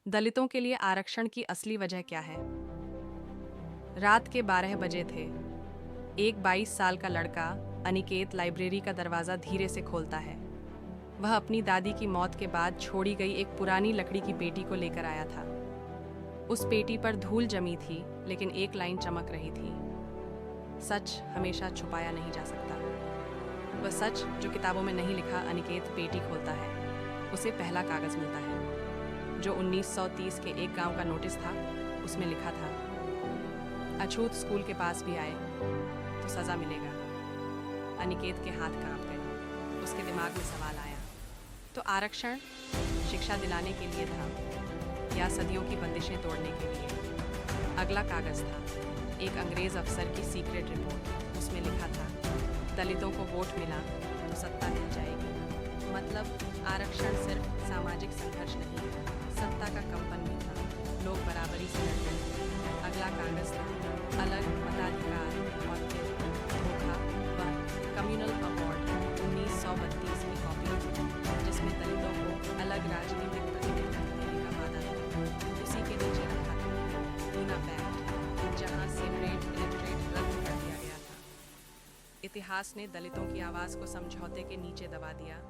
दलितों के लिए आरक्षण की असली वजह क्या है? रात के 12 बजे थे। एक 22 साल का लड़का अनिकेत लाइब्रेरी का दरवाजा धीरे से खोलता है। वह अपनी दादी की मौत के बाद छोड़ी गई एक पुरानी लकड़ी की पेटी को लेकर आया था। उस पेटी पर धूल जमी थी, लेकिन एक लाइन चमक रही थी। सच हमेशा छुपाया नहीं जा सकता। वह सच जो किताबों में नहीं लिखा। अनिकेत पेटी खोलता है। उसे पहला कागज मिलता है, जो 1930 के एक गांव का नोटिस था। उसमें लिखा था, अछूत स्कूल के पास भी आए तो सजा मिलेगा। अनिकेत के हाथ कांप गए। उसके दिमाग में सवाल आया, तो आरक्षण शिक्षा दिलाने के लिए था या सदियों की बंदिशें तोड़ने के लिए? अगला कागज था एक अंग्रेज अफसर की सीक्रेट रिपोर्ट। उसमें लिखा था, दलितों को वोट मिला तो सत्ता मिल जाएगी। मतलब आरक्षण सिर्फ सामाजिक संघर्ष नहीं, सत्ता का कंपन भी था। लोग बराबरी से लड़ते थे। अगला कागज था अलग मताधिकार और फिर धोखा व कम्युनल अवार्ड 1932 की कॉपी, जिसमें दलितों को अलग राजनीतिक प्रतिनिधित्व देने का वादा था। उसी के नीचे रखा था पूना पैक्ट, जहां सेपरेट इलेक्टोरेट रद्द कर दिया गया था। इतिहास ने दलितों की आवाज को समझौते के नीचे दबा दिया।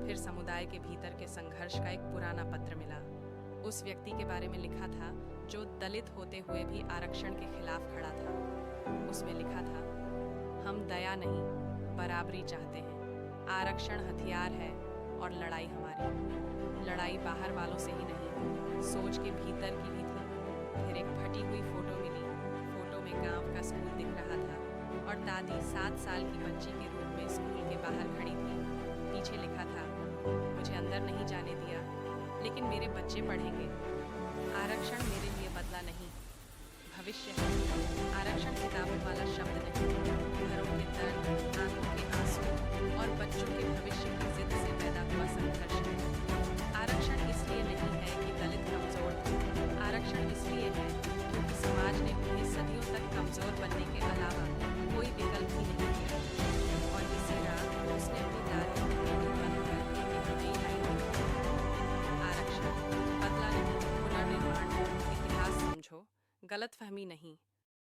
फिर समुदाय के भीतर के संघर्ष का एक पुराना पत्र मिला। उस व्यक्ति के बारे में लिखा था जो दलित होते हुए भी आरक्षण के खिलाफ खड़ा था। उसमें लिखा था, हम दया नहीं बराबरी चाहते हैं। आरक्षण हथियार है और लड़ाई हमारी। लड़ाई बाहर वालों से ही नहीं, सोच के भीतर की भी थी। फिर एक फटी हुई फोटो मिली। फोटो में गांव का स्कूल दिख रहा था और दादी 7 साल की बच्ची के रूप में स्कूल के बाहर खड़ी थी। पीछे लिखा था, मुझे अंदर नहीं जाने दिया, लेकिन मेरे बच्चे पढ़ेंगे। आरक्षण मेरे लिए बदला नहीं, भविष्य है। आरक्षण किताबों वाला शब्द नहीं, घरों के दर्द, आंखों के आंसू और बच्चों के भविष्य की जिद से पैदा हुआ संघर्ष है। आरक्षण इसलिए नहीं है कि दलित कमजोर थे। आरक्षण इसलिए है क्योंकि समाज ने उन्हें सदियों तक कमजोर बनने के अलावा कोई विकल्प ही नहीं दिया। और इसी रात उसने अपनी दादी को बंद कर एक नई लाइन लिखी, आरक्षण बदला नहीं, पुनर्निर्माण। इतिहास समझो, गलतफहमी नहीं।